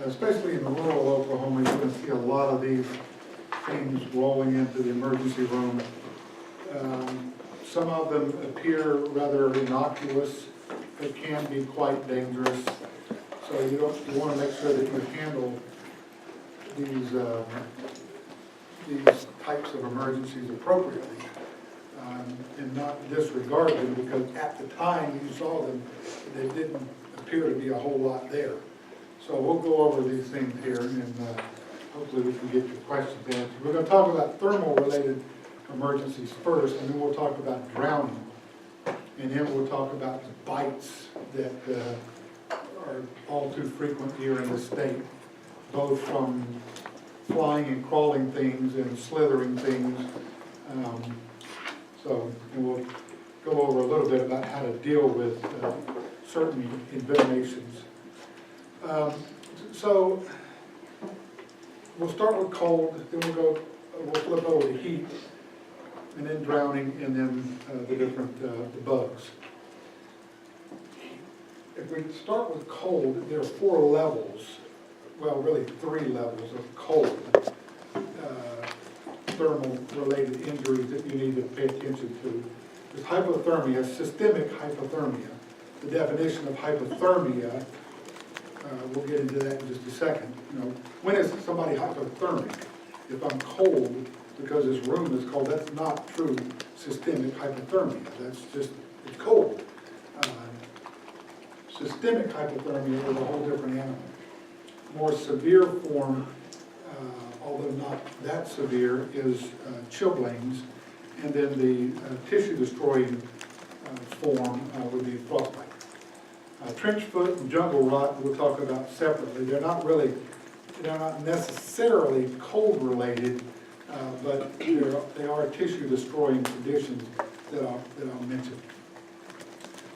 especially in rural Oklahoma, you're going to see a lot of these things rolling into the emergency room. Some of them appear rather innocuous, but can be quite dangerous. So you want to make sure that you handle these types of emergencies appropriately, and not disregard them, because at the time you saw them, they didn't appear to be a whole lot there. So we'll go over these things here, and hopefully we can get your questions answered. We're going to talk about thermal-related emergencies first, and then we'll talk about drowning, and then we'll talk about the bites that are all too frequent here in the state, both from flying and crawling things and slithering things. And we'll go over a little bit about how to deal with certain envenomations. So we'll start with cold, then we'll flip over to heat, and then drowning, and then the different the bugs. If we start with cold, there are 4 levels, well, really 3 levels of cold thermal-related injuries that you need to pay attention to. There's hypothermia, systemic hypothermia. The definition of hypothermia, we'll get into that in just a second. When is somebody hypothermic? If I'm cold because this room is cold, that's not true systemic hypothermia. That's just, it's cold. Systemic hypothermia is a whole different animal. More severe form, although not that severe, is chilblains, and then the tissue-destroying form would be frostbite. Trench foot and jungle rot we'll talk about separately. They're not necessarily cold-related, but they are tissue-destroying conditions that I'll mention.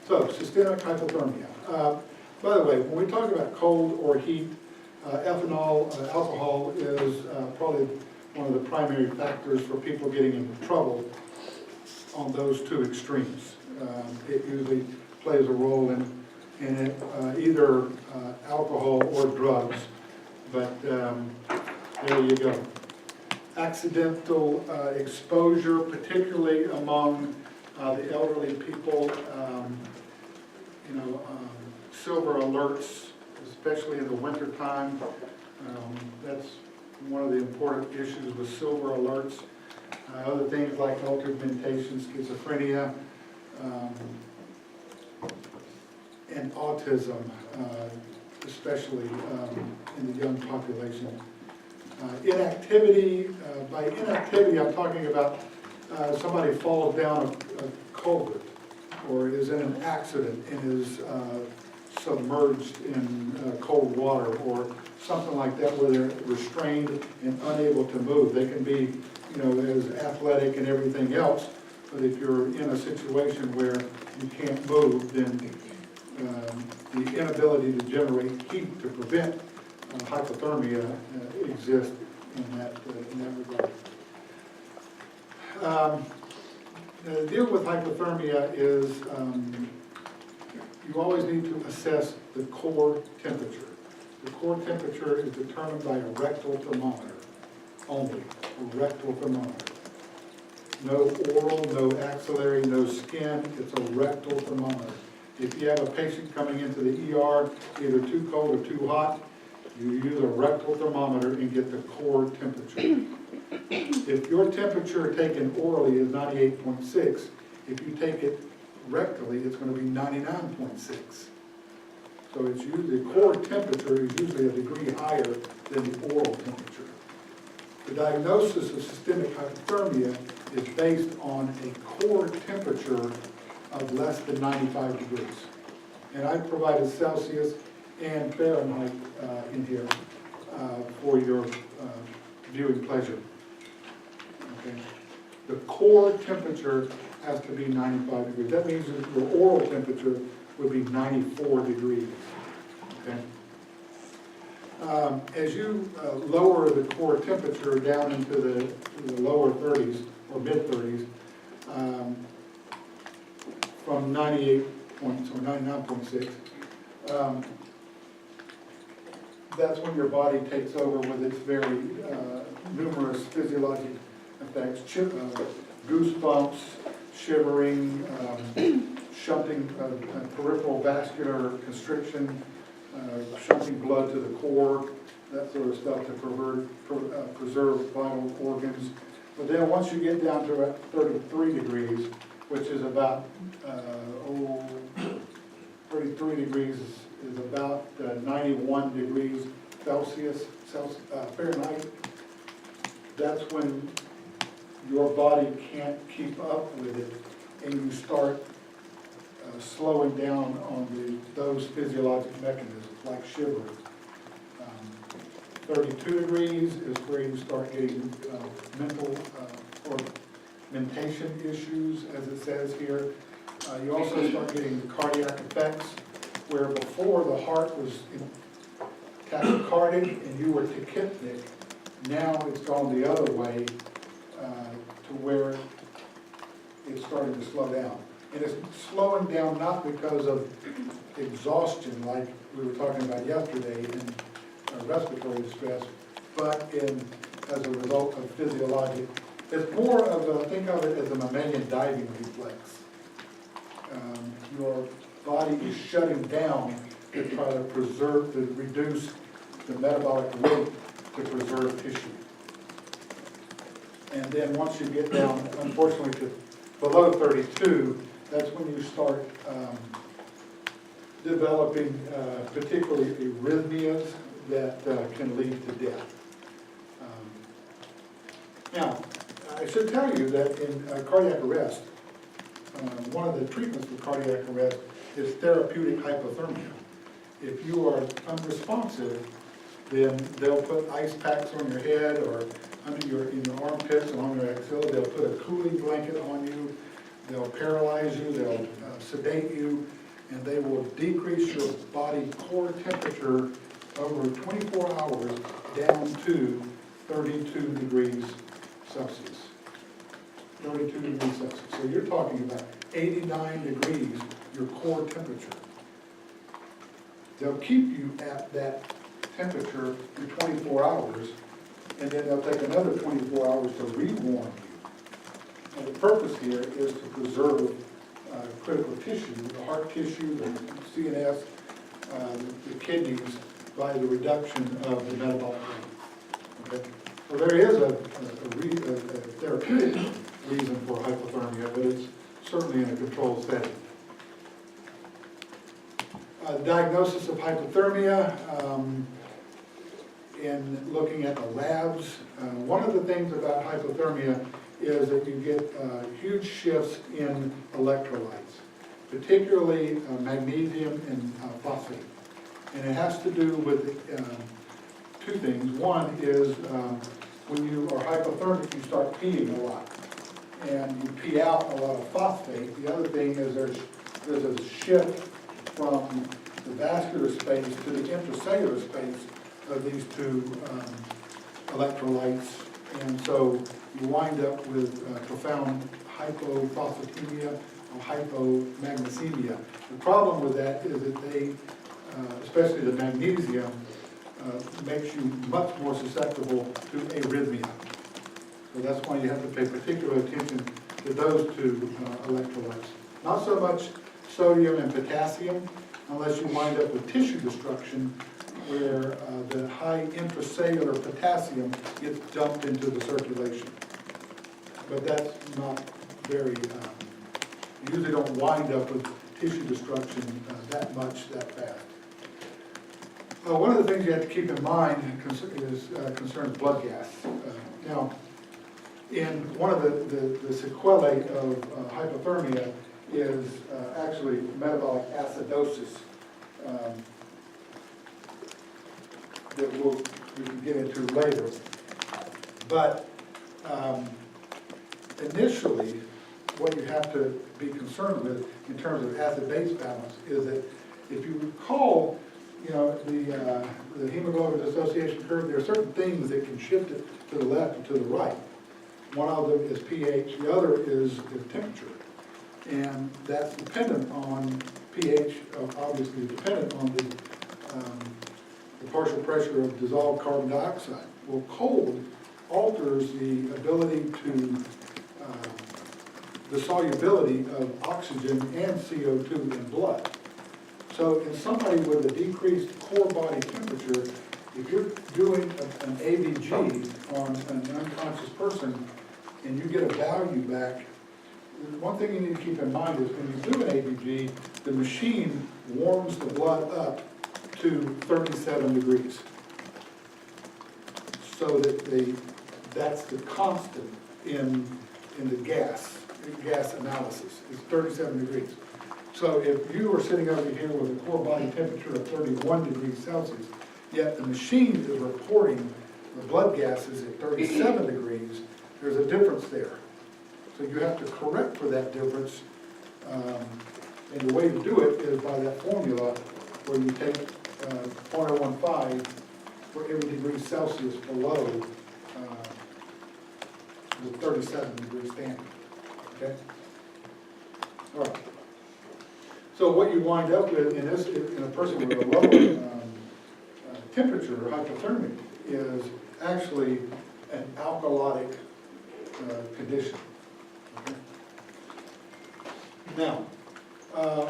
So, systemic hypothermia. By the way, when we talk about cold or heat, ethanol, alcohol is probably one of the primary factors for people getting into trouble on those 2 extremes. It usually plays a role in it, either alcohol or drugs, but there you go. Accidental exposure, particularly among the elderly people, silver alerts, especially in the winter time. That's one of the important issues with silver alerts. Other things like altered mentation, schizophrenia, and autism, especially in the young population. Inactivity, by inactivity I'm talking about somebody falls down a culvert or is in an accident and is submerged in cold water or something like that, where they're restrained and unable to move. They can be, as athletic and everything else, but if you're in a situation where you can't move, then the inability to generate heat to prevent hypothermia exists in that regard. The deal with hypothermia is you always need to assess the core temperature. The core temperature is determined by a rectal thermometer only, a rectal thermometer. No oral, no axillary, no skin, it's a rectal thermometer. If you have a patient coming into the ER, either too cold or too hot, you use a rectal thermometer and get the core temperature. If your temperature taken orally is 98.6, if you take it rectally, it's going to be 99.6. So it's usually, the core temperature is usually a degree higher than the oral temperature. The diagnosis of systemic hypothermia is based on a core temperature of less than 95 degrees. And I provided Celsius and Fahrenheit in here for your viewing pleasure. Okay. The core temperature has to be 95 degrees. That means that your oral temperature would be 94 degrees. Okay. As you lower the core temperature down into the lower 30s or mid 30s, from 98 points or 99.6, that's when your body takes over with its very numerous physiologic effects, goosebumps, shivering, shunting, peripheral vascular constriction, shunting blood to the core, that sort of stuff to preserve vital organs. But then once you get down to 33 degrees, which is about, 33 degrees is about 91 degrees Celsius, Fahrenheit. That's when your body can't keep up with it, and you start slowing down on those physiologic mechanisms, like shivering. 32 degrees is where you start getting mental or mentation issues, as it says here. You also start getting cardiac effects, where before the heart was tachycardic and you were tachypnic, now it's gone the other way to where it's starting to slow down. And it's slowing down not because of exhaustion, like we were talking about yesterday, in respiratory distress, but as a result of physiologic. It's more of a, think of it as a mammalian diving reflex. Your body is shutting down to try to preserve, to reduce the metabolic rate to preserve tissue. And then once you get down, unfortunately, to below 32, that's when you start developing particularly arrhythmias that can lead to death. Now, I should tell you that in cardiac arrest, one of the treatments for cardiac arrest is therapeutic hypothermia. If you are unresponsive, then they'll put ice packs on your head or in your armpits and on your axilla. They'll put a cooling blanket on you. They'll paralyze you. They'll sedate you, and they will decrease your body core temperature over 24 hours down to 32 degrees Celsius. 32 degrees Celsius. So you're talking about 89 degrees, your core temperature. They'll keep you at that temperature for 24 hours, and then they'll take another 24 hours to rewarm you. And the purpose here is to preserve critical tissue, the heart tissue, the CNS, the kidneys, by the reduction of the metabolic rate. Okay? So there is a therapeutic reason for hypothermia, but it's certainly in a controlled setting. Diagnosis of hypothermia, in looking at the labs, one of the things about hypothermia is that you get huge shifts in electrolytes, particularly magnesium and phosphate. And it has to do with two things. One is when you are hypothermic, you start peeing a lot, and you pee out a lot of phosphate. The other thing is there's a shift from the vascular space to the intracellular space of these two electrolytes, and so you wind up with profound hypophosphatemia or hypomagnesemia. The problem with that is that they, especially the magnesium, makes you much more susceptible to arrhythmia. So that's why you have to pay particular attention to those two electrolytes. Not so much sodium and potassium, unless you wind up with tissue destruction, where the high intracellular potassium gets dumped into the circulation. But that's not very, you usually don't wind up with tissue destruction that much, that fast. One of the things you have to keep in mind concerns blood gas. Now, in one of the sequelae of hypothermia is actually metabolic acidosis that we can get into later. But initially, what you have to be concerned with in terms of acid-base balance is that if you recall, you know, the hemoglobin dissociation curve, there are certain things that can shift it to the left and to the right. One of them is pH, the other is temperature. And that's dependent on pH, obviously dependent on the the partial pressure of dissolved carbon dioxide. Well, cold alters the ability to, the solubility of oxygen and CO2 in blood. So in somebody with a decreased core body temperature, if you're doing an ABG on an unconscious person and you get a value back, one thing you need to keep in mind is when you do an ABG, the machine warms the blood up to 37 degrees. So that that's the constant in the gas analysis, is 37 degrees. So if you are sitting over here with a core body temperature of 31 degrees Celsius, yet the machine is reporting the blood gases at 37 degrees, there's a difference there. So you have to correct for that difference, and the way to do it is by that formula where you take 0.015 for every degree Celsius below the 37 degree standard. Okay? All right. So what you wind up with in a person with a lower temperature, hypothermic, is actually an alkalotic condition. Okay? Now,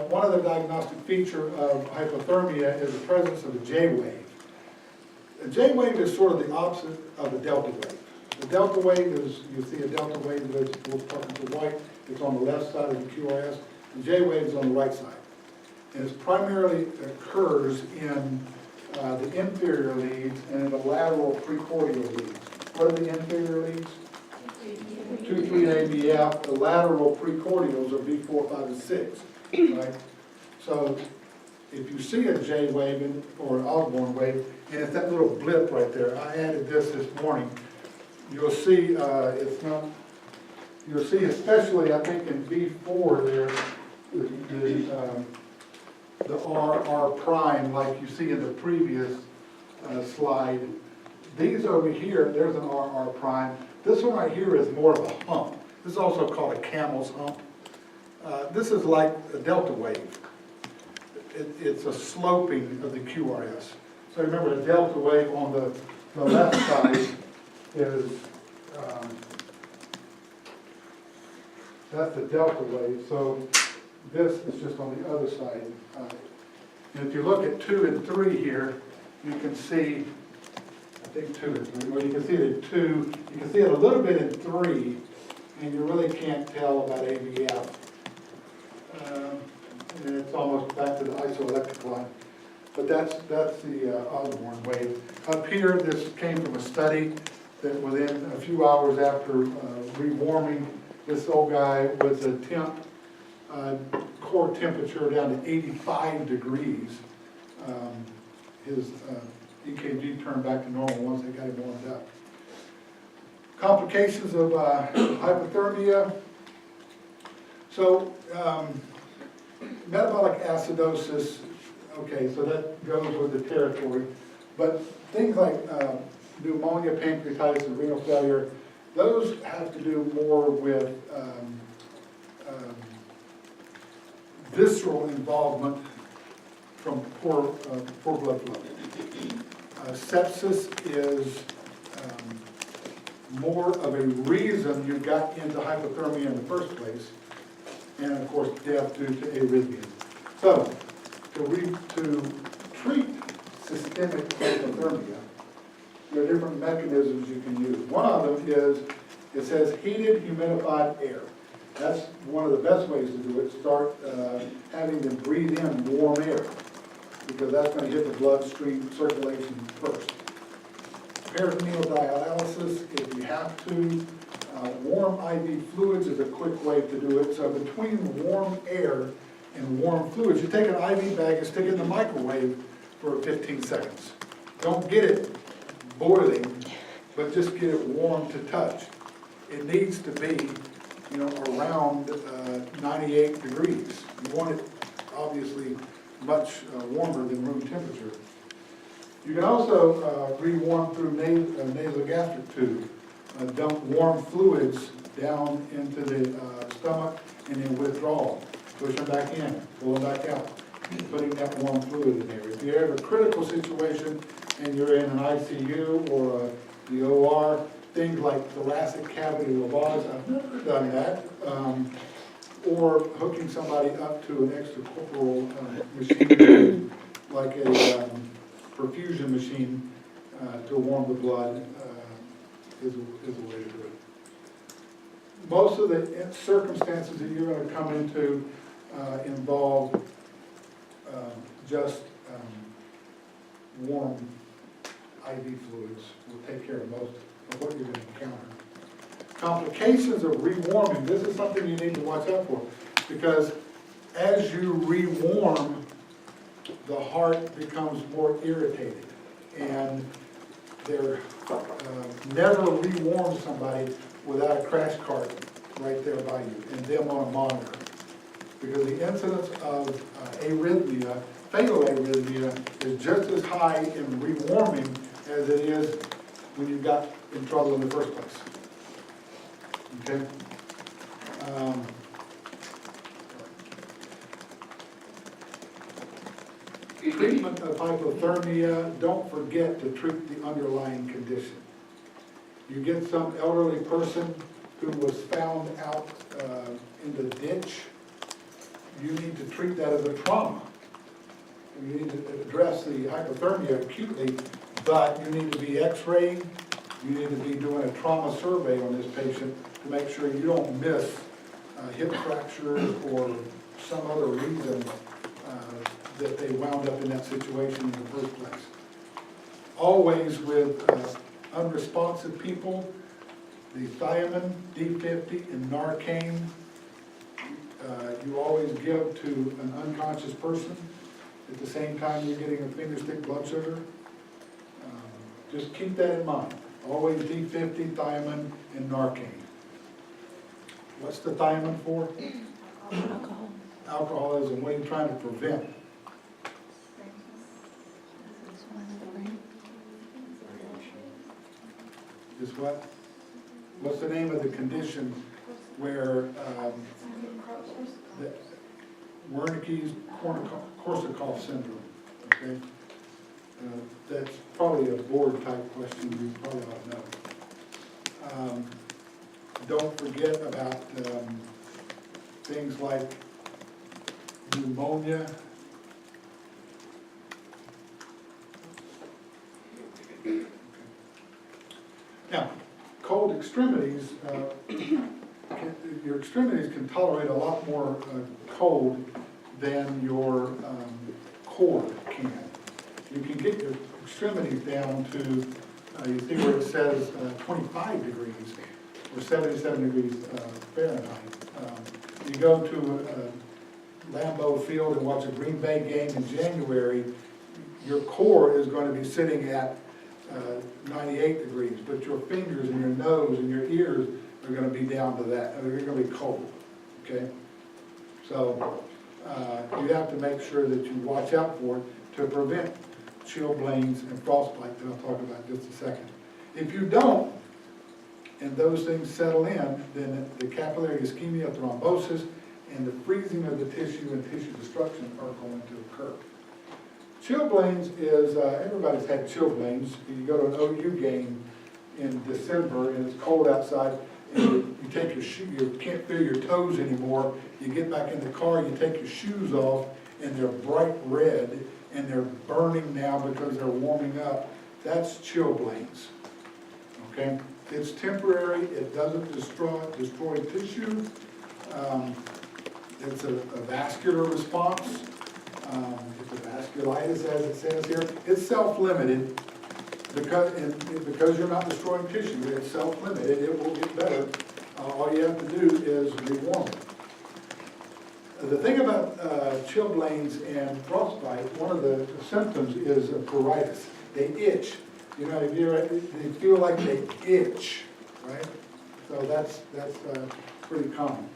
one other diagnostic feature of hypothermia is the presence of a J-wave. A J-wave is sort of the opposite of a delta wave. The delta wave is, you see a delta wave that's talking to white, it's on the left side of the QRS. The J-wave is on the right side. And it primarily occurs in the inferior leads and in the lateral precordial leads. What are the inferior leads? 2, 3, ABF. The lateral precordials are B4, 5, and 6. Right? So if you see a J wave or an Osborne wave, and it's that little blip right there, I added this morning, you'll see it's not, you'll see especially, I think in B4 there, the R prime, like you see in the previous slide. These over here, there's an R prime. This one right here is more of a hump. This is also called a camel's hump. This is like a delta wave. It's a sloping of the QRS. So remember, the delta wave on the left side is, that's the delta wave. So this is just on the other side. And if you look at 2 and 3 here, you can see, I think 2 and 3, well, you can see it in 2, you can see it a little bit in 3, and you really can't tell about ABF. And it's almost back to the isoelectric line. But that's the Osborne wave. Up here, this came from a study that within a few hours after rewarming, this old guy with a temp, core temperature down to 85 degrees. His EKG turned back to normal once they got him warmed up. Complications of hypothermia. So, metabolic acidosis, okay, so that goes with the territory. But things like pneumonia, pancreatitis, and renal failure, those have to do more with visceral involvement from poor blood flow. Sepsis is more of a reason you got into hypothermia in the first place, and of course death due to arrhythmia. So, to treat systemic hypothermia, there are different mechanisms you can use. One of them is, it says heated, humidified air. That's one of the best ways to do it. Start having them breathe in warm air, because that's going to hit the bloodstream circulation first. Peritoneal dialysis, if you have to. Warm IV fluids is a quick way to do it. So between warm air and warm fluids, you take an IV bag and stick it in the microwave for 15 seconds. Don't get it boiling, but just get it warm to touch. It needs to be, around 98 degrees. You want it obviously much warmer than room temperature. You can also rewarm through nasogastric tube. Dump warm fluids down into the stomach and then withdraw. Push them back in, pull them back out. putting that warm fluid in there. If you have a critical situation and you're in an ICU or the OR, things like thoracic cavity lavage, I've never done that. Or hooking somebody up to an extracorporeal machine, like a perfusion machine to warm the blood is a way to do it. Most of the circumstances that you're going to come into involve just warm IV fluids. Will take care of most of what you're going to encounter. Complications of rewarming, this is something you need to watch out for, because as you rewarm, the heart becomes more irritated, and they're never rewarm somebody without a crash cart right there by you and them on a monitor, because the incidence of arrhythmia, fatal arrhythmia, is just as high in rewarming as it is when you got in trouble in the first place. Okay. Treatment of hypothermia, don't forget to treat the underlying condition. You get some elderly person who was found out in the ditch, you need to treat that as a trauma. You need to address the hypothermia acutely, but you need to be x-raying, you need to be doing a trauma survey on this patient to make sure you don't miss hip fractures or some other reason that they wound up in that situation in the first place. Always with unresponsive people, the thiamine, D50, and Narcan, you always give to an unconscious person at the same time you're getting a finger stick blood sugar. Just keep that in mind. Always D50, thiamine, and Narcan. What's the thiamine for? Alcohol. Alcoholism. What are you trying to prevent? Is what? What's the name of the condition where the Wernicke's-Korsakoff syndrome? Okay, that's probably a board type question. You probably ought to know. Don't forget about things like pneumonia. Now, cold extremities, your extremities can tolerate a lot more cold than your core can. You can get your extremities down to, you see where it says 25 degrees or 77 degrees Fahrenheit. You go to Lambeau Field and watch a Green Bay game in January, your core is going to be sitting at 98 degrees, but your fingers and your nose and your ears are going to be down to that. They're going to be cold, okay? So you have to make sure that you watch out for it to prevent chilblains and frostbite that I'll talk about in just a second. If you don't, and those things settle in, then the capillary ischemia, thrombosis, and the freezing of the tissue and tissue destruction are going to occur. Chilblains is, everybody's had chilblains. You go to an OU game in December and it's cold outside, and you take your shoe, you can't feel your toes anymore. You get back in the car, you take your shoes off, and they're bright red, and they're burning now because they're warming up. That's chilblains, okay? It's temporary, it doesn't destroy tissue. It's a vascular response. It's a vasculitis, as it says here. It's self-limited because you're not destroying tissue. It's self-limited. It will get better. All you have to do is rewarm it. The thing about chilblains and frostbite, one of the symptoms is pruritus. They itch. You know, they feel like they itch, right? So that's pretty common.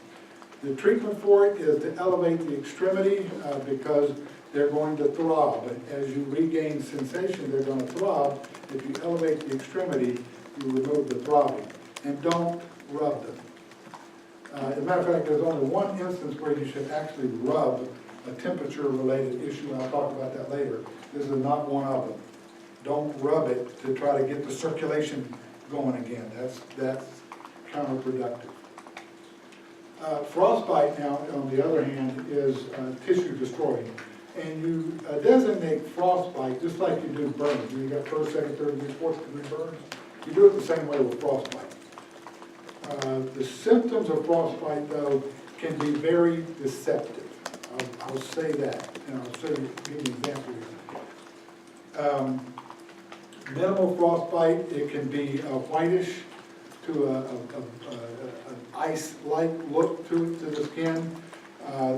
The treatment for it is to elevate the extremity because they're going to throb. As you regain sensation, they're going to throb. If you elevate the extremity, you remove the throbbing. And don't rub them. As a matter of fact, there's only one instance where you should actually rub a temperature-related issue, and I'll talk about that later. This is not one of them. Don't rub it to try to get the circulation going again. That's counterproductive. Frostbite now, on the other hand, is tissue destroying. And you designate frostbite just like you do burns. You got first, second, third degree, fourth degree burns. You do it the same way with frostbite. The symptoms of frostbite, though, can be very deceptive. I'll say that, and I'll give you an example here. Minimal frostbite, it can be whitish to an ice-like look to the skin.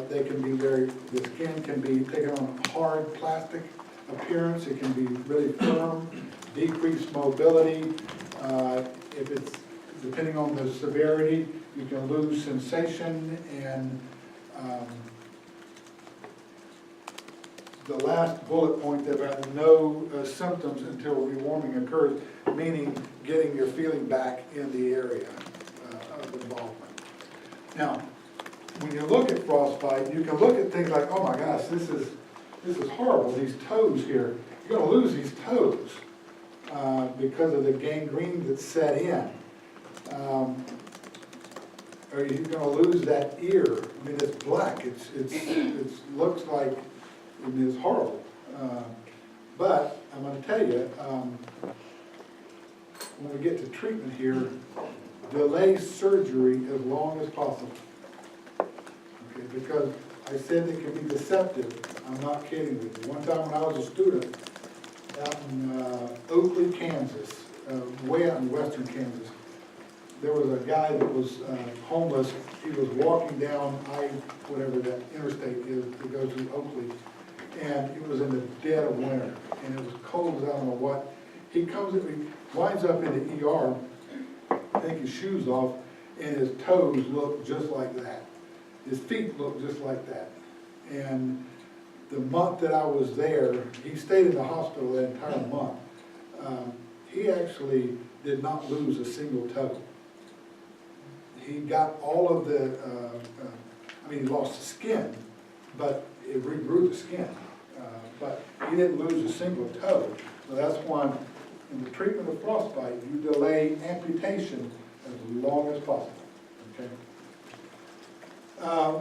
They can be the skin can be taken on a hard plastic appearance. It can be really firm, decreased mobility. If it's, depending on the severity, you can lose sensation, and the last bullet point there about no symptoms until rewarming occurs, meaning getting your feeling back in the area of involvement. Now, when you look at frostbite, you can look at things like, oh my gosh, this is horrible, these toes here. You're going to lose these toes because of the gangrene that's set in. Or you're going to lose that ear. I mean, it's black. It looks like, I mean, it's horrible. But I'm going to tell you, when we get to treatment here, delay surgery as long as possible. Okay, because I said it can be deceptive. I'm not kidding with you. One time when I was a student out in Oakley, Kansas, way out in western Kansas, there was a guy that was homeless. He was walking down whatever that interstate is that goes through Oakley, and it was in the dead of winter, and it was cold as I don't know what. He winds up in the ER, take his shoes off, and his toes look just like that. His feet look just like that. And the month that I was there, he stayed in the hospital that entire month. He actually did not lose a single toe. He got all of the, he lost the skin, but it regrew the skin. But he didn't lose a single toe. So that's why in the treatment of frostbite, you delay amputation as long as possible. Okay.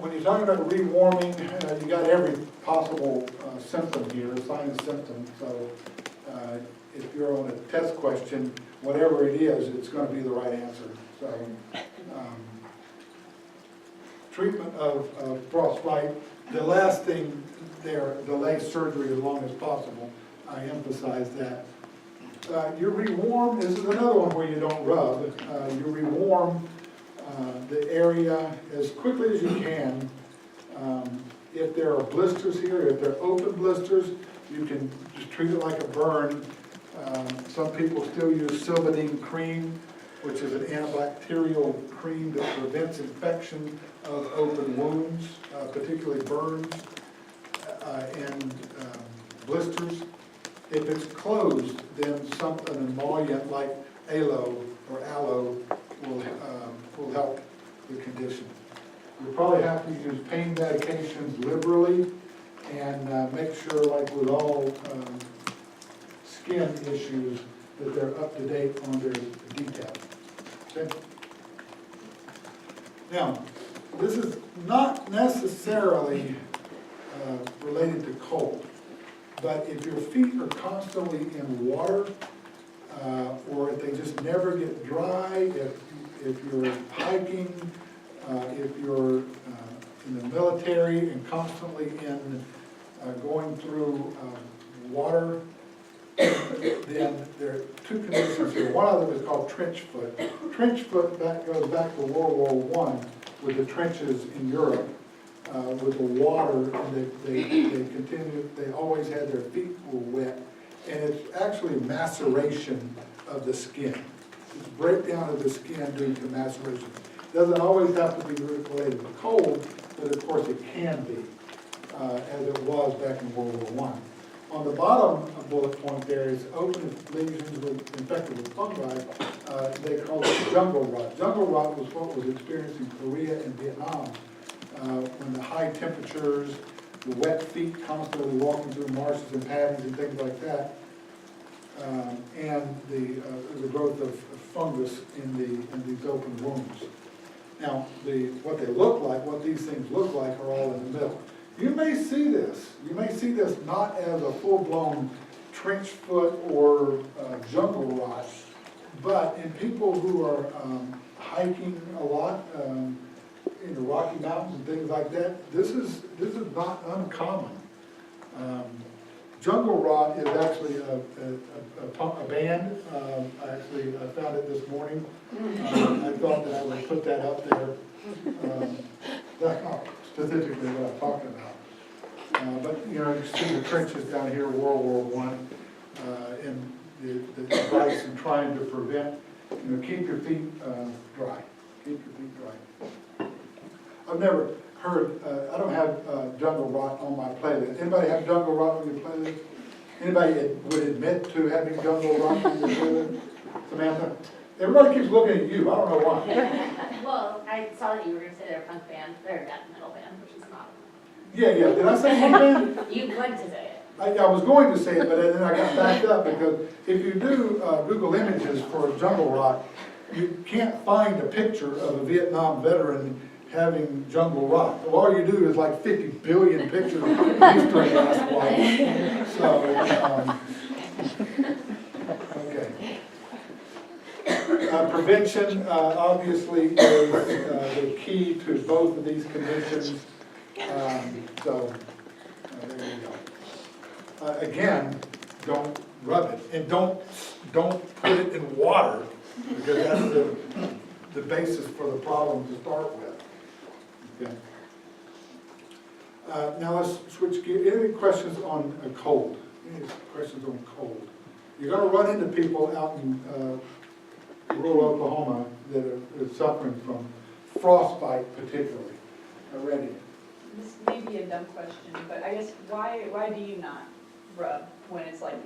When you're talking about rewarming, you got every possible symptom here, sign and symptom. So if you're on a test question, whatever it is, it's going to be the right answer. So treatment of frostbite, the last thing there, delay surgery as long as possible. I emphasize that. You rewarm, this is another one where you don't rub. You rewarm the area as quickly as you can. If there are blisters here, if they're open blisters, you can just treat it like a burn. Some people still use Silvadene cream, which is an antibacterial cream that prevents infection of open wounds, particularly burns and blisters. If it's closed, then an emollient like aloe or aloe will help the condition. You'll probably have to use pain medications liberally, and make sure, like with all skin issues, that they're up to date on their details. Okay? Now, this is not necessarily related to cold, but if your feet are constantly in water, or if they just never get dry, if you're hiking, if you're in the military and constantly going through water, then there are two conditions here. One of them is called trench foot. Trench foot goes back to World War I with the trenches in Europe, with the water, and they always had their feet were wet, and it's actually maceration of the skin. It's breakdown of the skin due to maceration. Doesn't always have to be related to cold, but of course it can be, as it was back in World War I. On the bottom bullet point there is open lesions infected with fungi. They call it jungle rot. Jungle rot was what was experienced in Korea and Vietnam when the high temperatures the wet feet constantly walking through marshes and paddies and things like that, and the growth of fungus in these open wounds. Now, what they look like, what these things look like, are all in the middle. You may see this. You may see this not as a full-blown trench foot or jungle rot, but in people who are hiking a lot in the Rocky Mountains and things like that, this is not uncommon. Jungle rot is actually a band. I found it this morning. I thought that I would put that up there. That's not specifically what I'm talking about. But you know, you see the trenches down here, World War I, and the device in trying to prevent, you know, keep your feet dry. Keep your feet dry. I've never heard, I don't have jungle rot on my playlist. Anybody have jungle rot on your playlist? Anybody would admit to having jungle rot on your playlist? Samantha? Everybody keeps looking at you, I don't know why. Well, I saw that you were going to say they're a punk band, they're a death metal band, which is not. Yeah, did I say punk band? You wanted to say it. I was going to say it, but then I got backed up, because if you do Google images for jungle rot, you can't find a picture of a Vietnam veteran having jungle rot. So all you do is like 50 billion pictures of Easter egg white. So, okay. Prevention obviously is the key to both of these conditions. There you go. Again, don't rub it, and don't put it in water, because that's the basis for the problem to start with. Okay. Now let's switch gears. Any questions on a cold? Any questions on cold? You're going to run into people out in rural Oklahoma that are suffering from frostbite, particularly. Already. This may be a dumb question, but I guess why do you not rub when it's like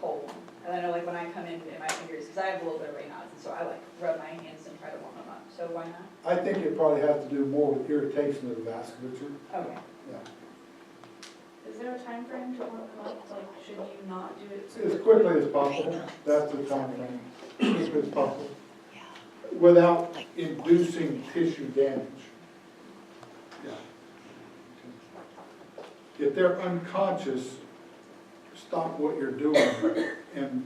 cold? And I know like when I come in my fingers, because I have a little bit of Raynaud's, and so I like rub my hands and try to warm them up. So why not? I think it probably has to do more with irritation of the vasculature. Okay. Yeah. Is there a time frame to warm them up? Like, should you not do it? As quickly as possible. That's the time frame. As quickly as possible. Without inducing tissue damage. Yeah. If they're unconscious, stop what you're doing and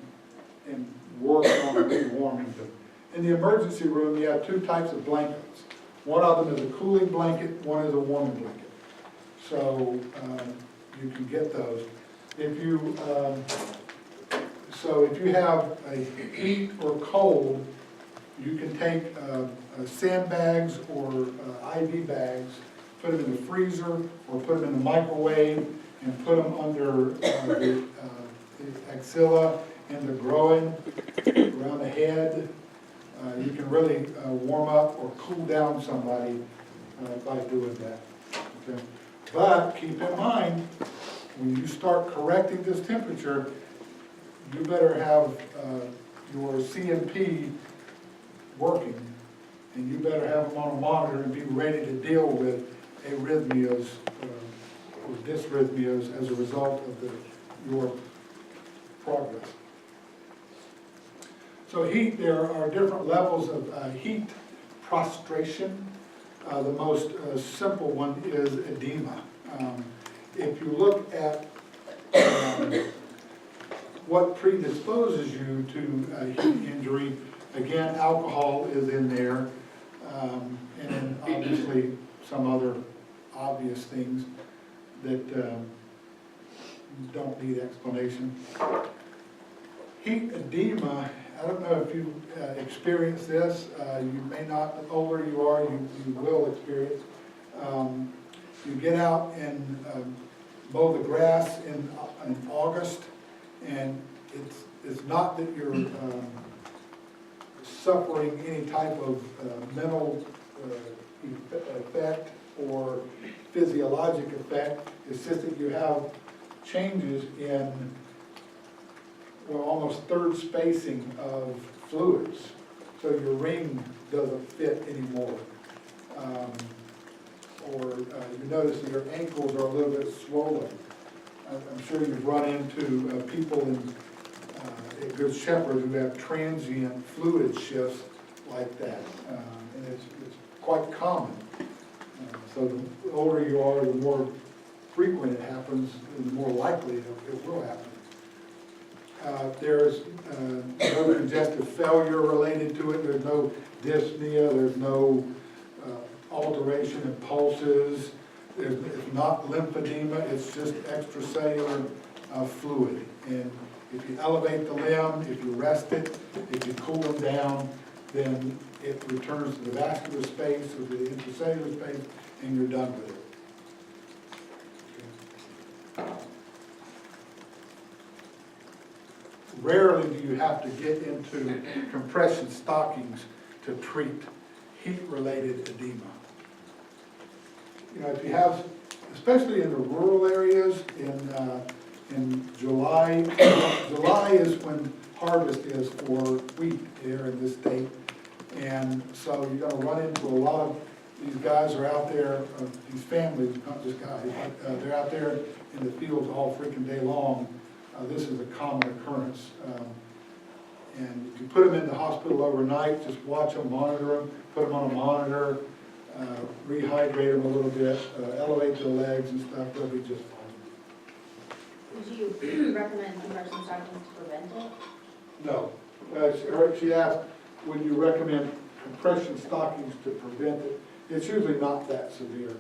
work on rewarming them. In the emergency room, you have two types of blankets. One of them is a cooling blanket, one is a warming blanket. So you can get those. If you have a heat or cold, you can take sandbags or IV bags, put them in the freezer or put them in the microwave and put them under the axilla and the groin, around the head. You can really warm up or cool down somebody by doing that. Okay? But keep in mind, when you start correcting this temperature, you better have your CMP working, and you better have them on a monitor and be ready to deal with arrhythmias or dysrhythmias as a result of your progress. So heat, there are different levels of heat prostration. The most simple one is edema. If you look at what predisposes you to heat injury, again, alcohol is in there, and then obviously some other obvious things that don't need explanation. Heat edema, I don't know if you experienced this, you may not, the older you are, you will experience. You get out and mow the grass in August, and it's not that you're suffering any type of mental effect or physiologic effect. It's just that you have changes in, well, almost third spacing of fluids. So your ring doesn't fit anymore. or you notice that your ankles are a little bit swollen. I'm sure you've run into people at Good Shepherd who have transient fluid shifts like that, and it's quite common. So the older you are, the more frequent it happens, and the more likely it will happen. There's no congestive failure related to it. There's no dyspnea. There's no alteration in pulses. It's not lymphedema. It's just extracellular fluid. And if you elevate the limb, if you rest it, if you cool them down, then it returns to the vascular space or the intracellular space, and you're done with it. Rarely do you have to get into compression stockings to treat heat-related edema. You know, if you have, especially in the rural areas, in July, July is when harvest is for wheat here in this state. And so you're gonna run into a lot of, these guys are out there, these families, not just guys, but they're out there in the fields all freaking day long. This is a common occurrence. And if you put them in the hospital overnight, just watch them, monitor them, put them on a monitor, rehydrate them a little bit, elevate their legs and stuff, they'll be just fine. Would you recommend compression stockings to prevent it? No. She asked, would you recommend compression stockings to prevent it? It's usually not that severe.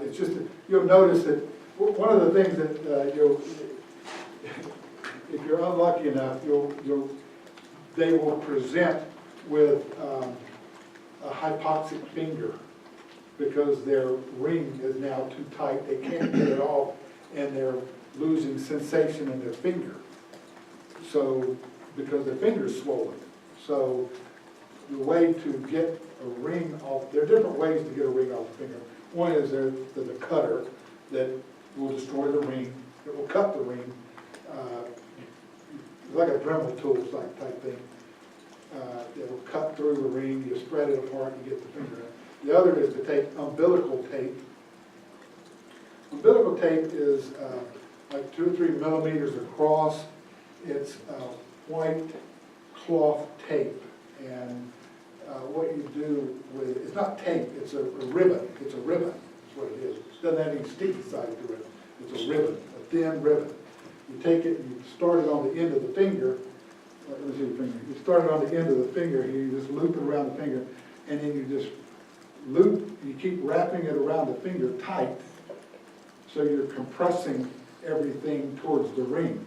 It's just, you'll notice that one of the things that if you're unlucky enough, they will present with a hypoxic finger because their ring is now too tight. They can't get it off, and they're losing sensation in their finger. So, because their finger's swollen. So, the way to get a ring off, there are different ways to get a ring off the finger. One is there's a cutter that will destroy the ring. It will cut the ring. Like a Dremel tool type thing. It will cut through the ring, you spread it apart, you get the finger out. The other is to take umbilical tape. Umbilical tape is like 2 or 3 millimeters across. It's white cloth tape. And what you do with, it's not tape, it's a ribbon. It's a ribbon, that's what it is. It doesn't have any sticky side to it. It's a ribbon, a thin ribbon. You take it and you start it on the end of the finger. Let me see the finger. You start it on the end of the finger, you just loop it around the finger, and then you just loop, you keep wrapping it around the finger tight, so you're compressing everything towards the ring.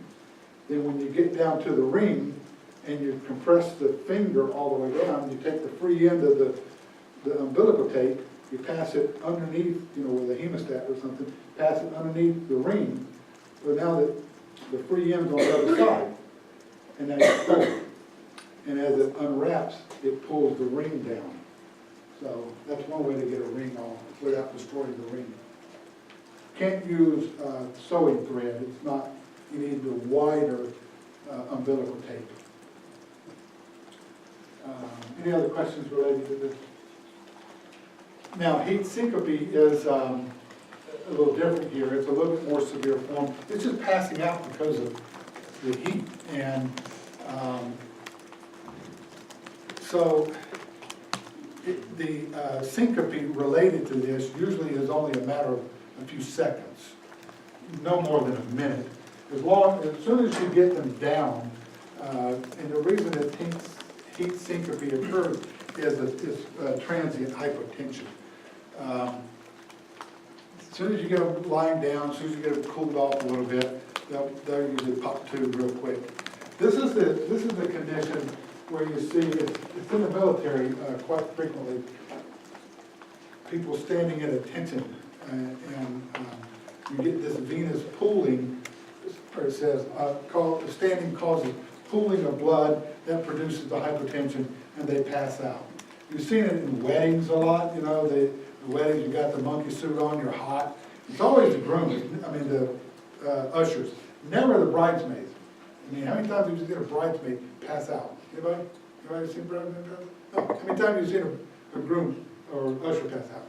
Then when you get down to the ring, and you compress the finger all the way down, you take the free end of the umbilical tape, you pass it underneath, you know, with a hemostat or something, pass it underneath the ring, so now that the free end's on the other side, and then you pull it. And as it unwraps, it pulls the ring down. So that's one way to get a ring off without destroying the ring. Can't use sewing thread. It's not, you need the wider umbilical tape. Any other questions related to this? Now, heat syncope is a little different here. It's a little bit more severe form. It's just passing out because of the heat. And so the syncope related to this usually is only a matter of a few seconds, no more than a minute. As soon as you get them down, and the reason that heat syncope occurs is transient hypotension. As soon as you get them lying down, as soon as you get them cooled off a little bit, they'll usually pop to real quick. This is the condition where you see, it's in the military quite frequently, people standing at attention, and you get this venous pooling, or it says, standing causes pooling of blood that produces the hypotension, and they pass out. You've seen it in weddings a lot, you know, the weddings, you got the monkey suit on, you're hot. It's always the grooms, the ushers, never the bridesmaids. I mean, how many times have you seen a bridesmaid pass out? Anybody seen bridesmaids? No. How many times have you seen a groom or usher pass out?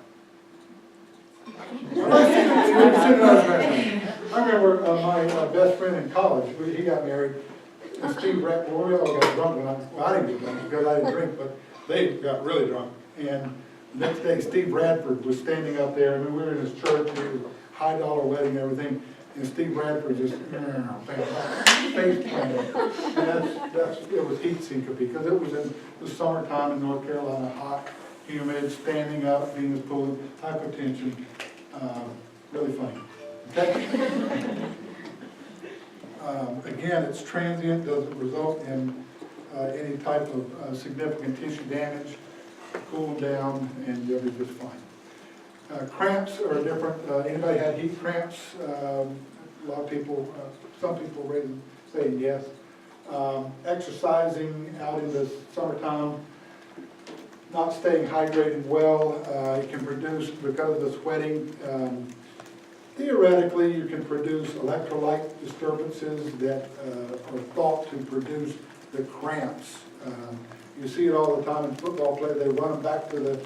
I remember my best friend in college, he got married, and Steve Bradford, we all got drunk, well, I didn't get drunk because I didn't drink, but they got really drunk. And the next day, Steve Bradford was standing up there, and we were in his church, it was a high-dollar wedding and everything, and Steve Bradford just, face planted. And it was heat syncope, because it was in the summertime in North Carolina, hot, humid, standing up, Venus pulling, hypertension, really funny. Okay? Again, it's transient, doesn't result in any type of significant tissue damage, cool them down, and you'll be just fine. Cramps are different. Anybody had heat cramps? A lot of people, some people say yes. Exercising out in the summertime, not staying hydrated well, it can produce, because of the sweating, theoretically, you can produce electrolyte disturbances that are thought to produce the cramps. You see it all the time in football play. They run them back to the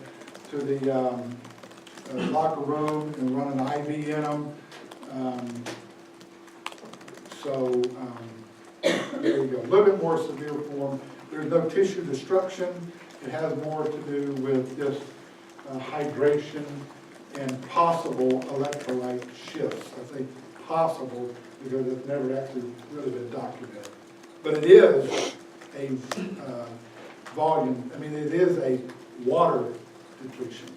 locker room and run an IV in them. There you go. A little bit more severe form. There's no tissue destruction. It has more to do with just hydration and possible electrolyte shifts. I say possible because it's never actually really been documented. But it is a volume, I mean, it is a water depletion.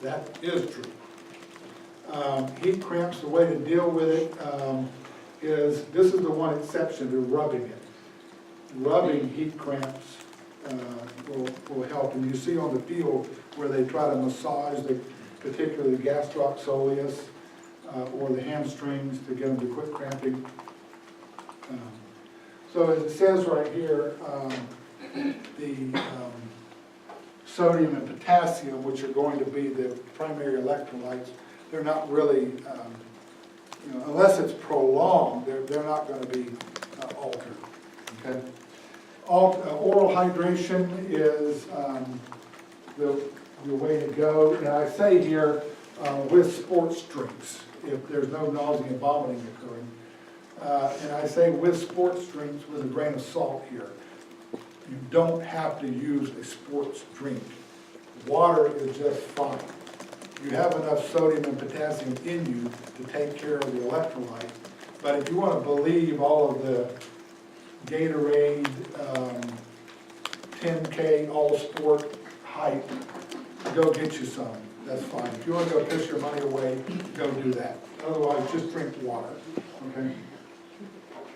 That is true. Heat cramps, the way to deal with it is, this is the one exception to rubbing it. Rubbing heat cramps will help. And you see on the field where they try to massage particularly the gastroc soleus or the hamstrings to get them to quit cramping. So as it says right here, the sodium and potassium, which are going to be the primary electrolytes, they're not really, unless it's prolonged, they're not going to be altered. Okay. Oral hydration is the way to go. And I say here with sports drinks, if there's no nausea and vomiting occurring. And I say with sports drinks with a grain of salt here. You don't have to use a sports drink. Water is just fine. You have enough sodium and potassium in you to take care of the electrolyte. But if you want to believe all of the Gatorade, 10K, all sport hype, go get you some. That's fine. If you want to go piss your money away, go do that. Otherwise, just drink water. Okay?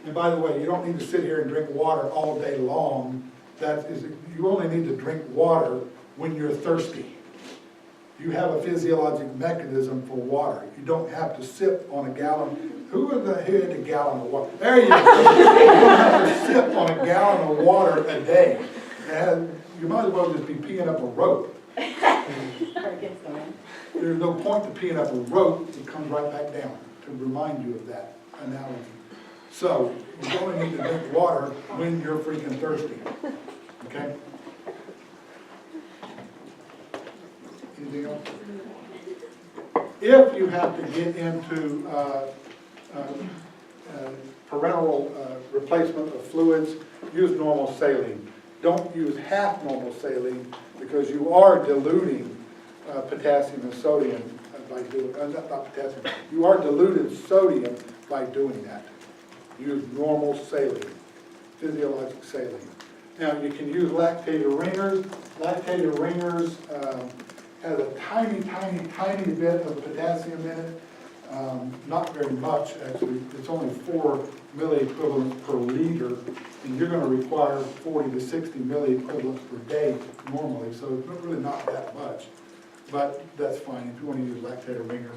And by the way, you don't need to sit here and drink water all day long. You only need to drink water when you're thirsty. You have a physiologic mechanism for water. You don't have to sip on a gallon. Who had a gallon of water? There you go. You don't have to sip on a gallon of water a day. And you might as well just be peeing up a rope. There's no point to peeing up a rope. It comes right back down to remind you of that analogy. So you only need to drink water when you're freaking thirsty. Okay? Anything else? If you have to get into parenteral replacement of fluids, use normal saline. Don't use half normal saline because you are diluting potassium and sodium by doing, not potassium, you are diluting sodium by doing that. Use normal saline, physiologic saline. Now you can use lactated ringers. Lactated ringers has a tiny, tiny, tiny bit of potassium in it. Not very much, actually. It's only 4 milliequivalents per liter, and you're going to require 40 to 60 milliequivalents per day normally, so it's really not that much. But that's fine if you want to use lactated ringer.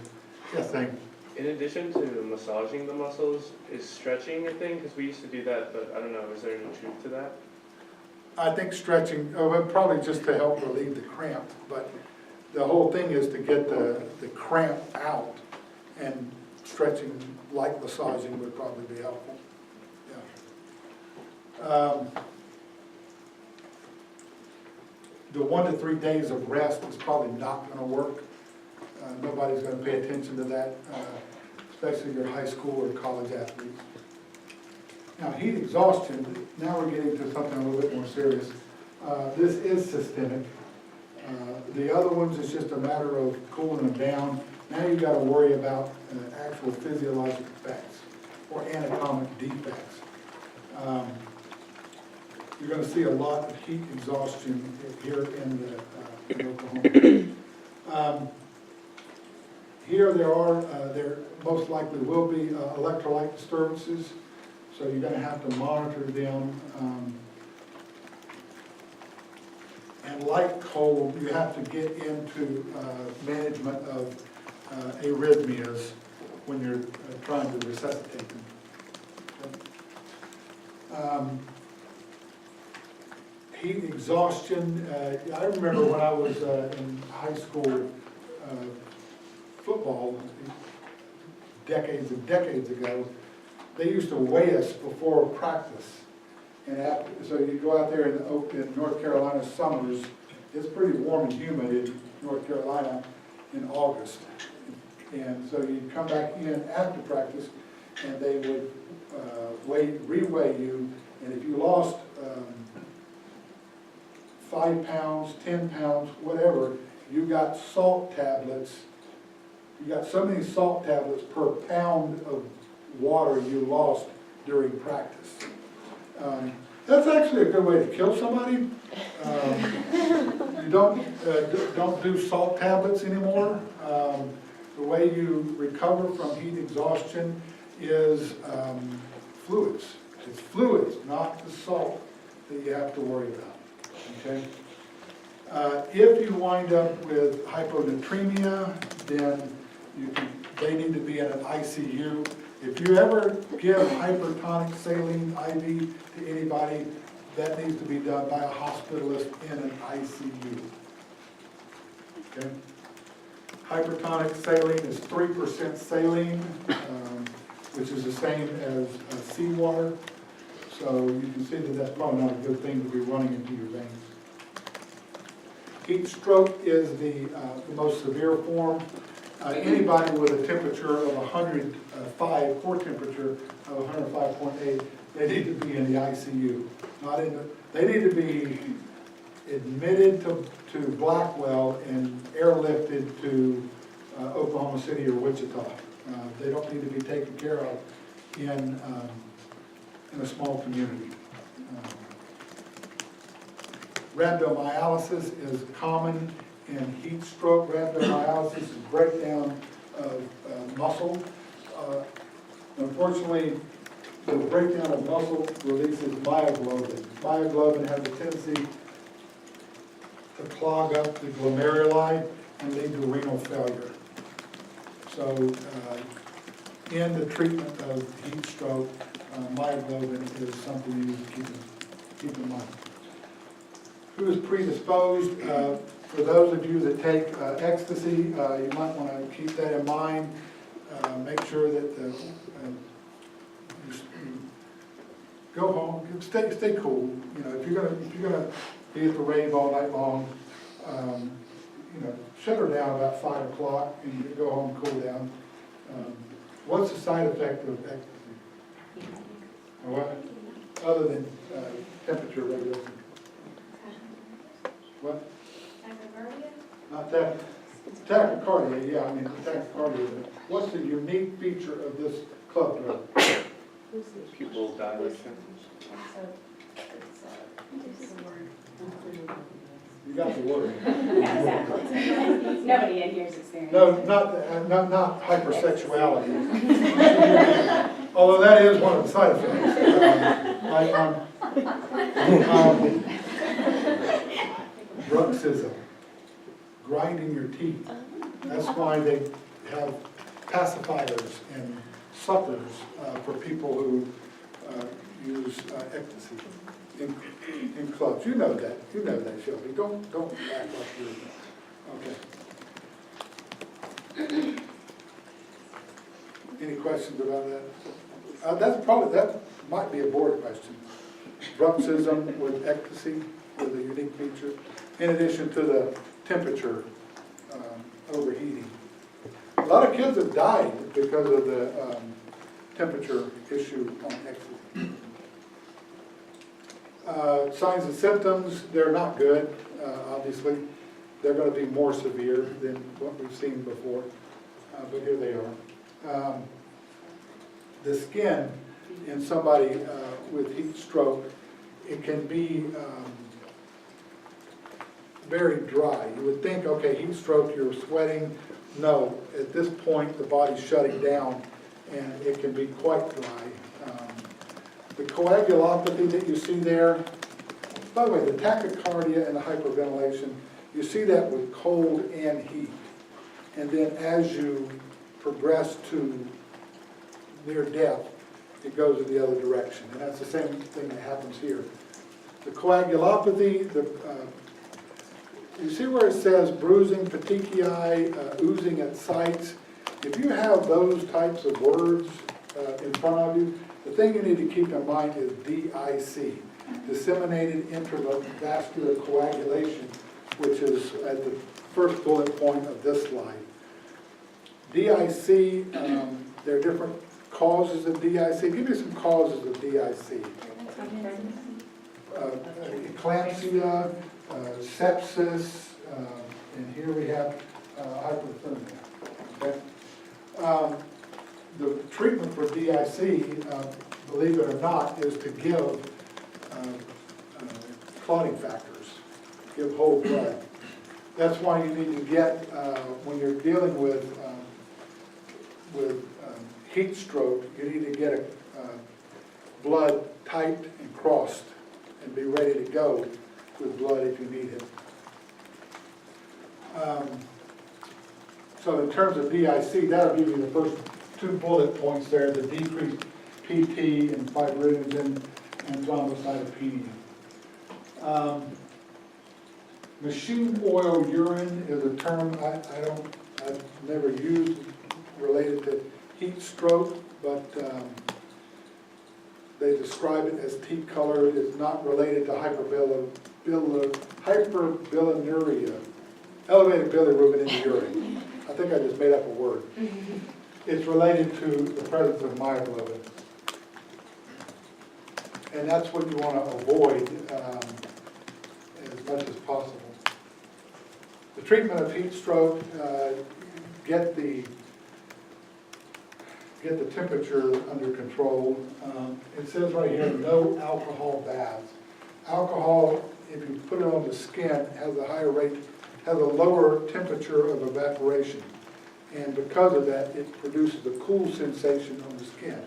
Yes, thank you. In addition to massaging the muscles, is stretching a thing? Because we used to do that, but I don't know, is there any truth to that? I think stretching, probably just to help relieve the cramp, but the whole thing is to get the cramp out, and stretching like massaging would probably be helpful. Yeah. The 1 to 3 days of rest is probably not going to work. Nobody's gonna pay attention to that, especially your high school or college athletes. Now, heat exhaustion, now we're getting to something a little bit more serious. This is systemic. The other ones is just a matter of cooling them down. Now you've got to worry about actual physiologic effects or anatomic defects. You're going to see a lot of heat exhaustion here in Oklahoma. Here there most likely will be electrolyte disturbances, so you're going to have to monitor them. And like cold, you have to get into management of arrhythmias when you're trying to resuscitate them. Heat exhaustion, I remember when I was in high school football, decades and decades ago, they used to weigh us before practice. And so you go out there in North Carolina summers, it's pretty warm and humid in North Carolina in August. And so you'd come back in after practice and they would re-weigh you. And if you lost 5 pounds, 10 pounds, whatever, you got salt tablets. You got so many salt tablets per pound of water you lost during practice. That's actually a good way to kill somebody. You don't do salt tablets anymore. The way you recover from heat exhaustion is fluids. It's fluids, not the salt, that you have to worry about. Okay. If you wind up with hyponatremia, then they need to be in an ICU. If you ever give hypertonic saline IV to anybody, that needs to be done by a hospitalist in an ICU. Okay? Hypertonic saline is 3% saline, which is the same as seawater. So you can see that that's probably not a good thing to be running into your veins. Heat stroke is the most severe form. Anybody with a temperature of 105, core temperature of 105.8, they need to be in the ICU. They need to be admitted to Blackwell and airlifted to Oklahoma City or Wichita. They don't need to be taken care of in a small community. Rhabdomyolysis is common in heat stroke. Rhabdomyolysis is breakdown of muscle. Unfortunately, the breakdown of muscle releases myoglobin. Myoglobin has a tendency to clog up the glomeruli and lead to renal failure. So in the treatment of heat stroke, myoglobin is something you need to keep in mind. Who is predisposed? For those of you that take ecstasy, you might want to keep that in mind. Make sure that you go home, stay cool. You know, if you're gonna be at the rave all night long, shut her down about 5 o'clock and you go home, cool down. What's the side effect of ecstasy? What? Other than temperature regulation. What? Tachycardia? Not that. Tachycardia, yeah, I mean tachycardia. What's the unique feature of this club drug? Pupil dilation. You got the word. Yeah, exactly. Nobody in here is experienced. No, not hypersexuality. Although that is one of the side effects. Bruxism, grinding your teeth. That's why they have pacifiers and suppers for people who use ecstasy in clubs. You know that, Shelby. Don't act like you're, okay. Any questions about that? That might be a board question. Bruxism with ecstasy with a unique feature, in addition to the temperature overheating. A lot of kids have died because of the temperature issue on Exley. Signs and symptoms, they're not good, obviously. They're going to be more severe than what we've seen before, but here they are. The skin in somebody with heat stroke, it can be very dry. You would think, okay, heat stroke, you're sweating. No, at this point, the body's shutting down, and it can be quite dry. The coagulopathy that you see there, by the way, the tachycardia and the hyperventilation, you see that with cold and heat. And then as you progress to near death, it goes in the other direction. And that's the same thing that happens here. The coagulopathy, you see where it says bruising, petechiae, oozing at sites? If you have those types of words in front of you, the thing you need to keep in mind is DIC, disseminated intravascular coagulation, which is at the first bullet point of this slide. DIC, there are different causes of DIC. Give me some causes of DIC. Eclampsia, sepsis, and here we have hypothermia. Okay? The treatment for DIC, believe it or not, is to give clotting factors, give whole blood. That's why you need to get, when you're dealing with heat stroke, you need to get blood typed and crossed and be ready to go with blood if you need it. So in terms of DIC, that'll give you the first 2 bullet points there, the decreased PT and fibrinogen and thrombocytopenia. Machine oil urine is a term I've never used related to heat stroke, but they describe it as teat colored. It's not related to hyperbilinuria, elevated bilirubin in the urine. I think I just made up a word. It's related to the presence of myoglobin. And that's what you want to avoid as much as possible. The treatment of heat stroke, get the temperature under control. It says right here, no alcohol baths. Alcohol, if you put it on the skin, has a lower temperature of evaporation. And because of that, it produces a cool sensation on the skin.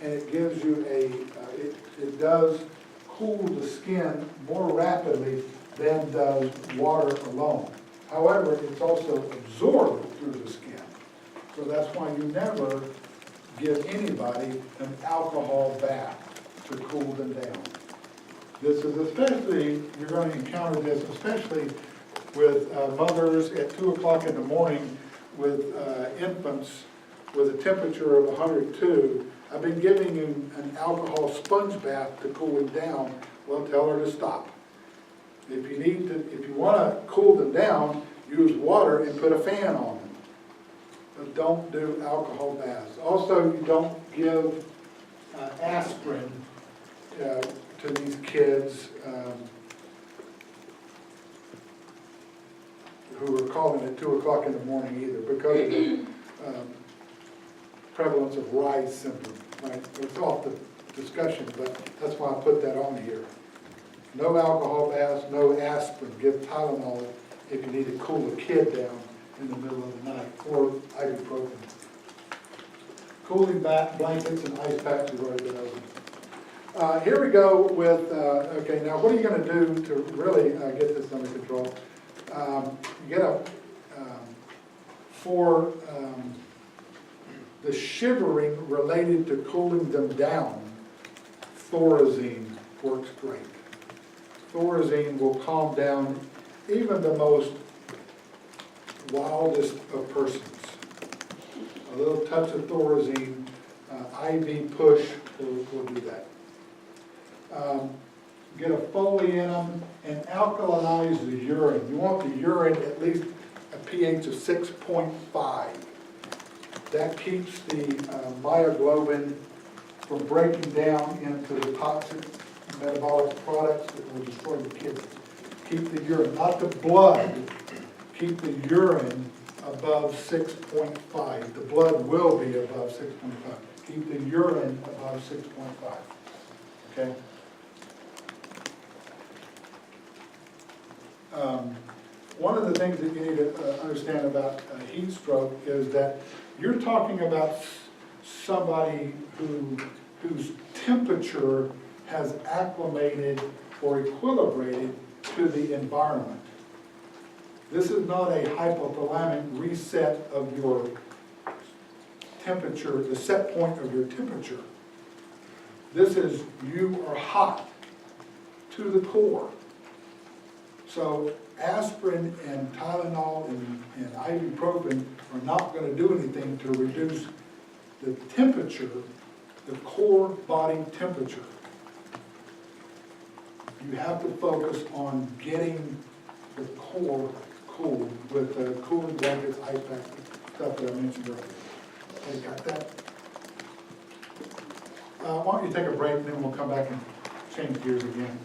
And it gives you it does cool the skin more rapidly than does water alone. However, it's also absorbed through the skin. So that's why you never give anybody an alcohol bath to cool them down. This is especially, you're going to encounter this especially with mothers at 2 o'clock in the morning with infants with a temperature of 102. I've been giving you an alcohol sponge bath to cool them down. Well, tell her to stop. If you want to cool them down, use water and put a fan on them. But don't do alcohol baths. Also, you don't give aspirin to these kids who are calling at 2 o'clock in the morning either, because of the prevalence of rise syndrome. Right? It's off the discussion, but that's why I put that on here. No alcohol baths, no aspirin. Give Tylenol if you need to cool a kid down in the middle of the night, or ibuprofen. Cooling blankets and ice packs have already been opened. Here we go with, okay, now what are you going to do to really get this under control? For the shivering related to cooling them down, Thorazine works great. Thorazine will calm down even the most wildest of persons. A little touch of Thorazine, IV push will do that. Get a Foley in them and alkalinize the urine. You want the urine at least a pH of 6.5. That keeps the myoglobin from breaking down into the toxic metabolic products that will destroy the kidney. Keep the urine, not the blood, keep the urine above 6.5. The blood will be above 6.5. Keep the urine above 6.5, okay? One of the things that you need to understand about heat stroke is that you're talking about somebody whose temperature has acclimated or equilibrated to the environment. This is not a hypothalamic reset of your temperature, the set point of your temperature. This is, you are hot to the core. So aspirin and Tylenol and ibuprofen are not going to do anything to reduce the temperature, the core body temperature. You have to focus on getting the core cool with the cooling blankets, ice packs, stuff that I mentioned earlier. Okay, got that? Why don't you take a break, and then we'll come back and change gears again.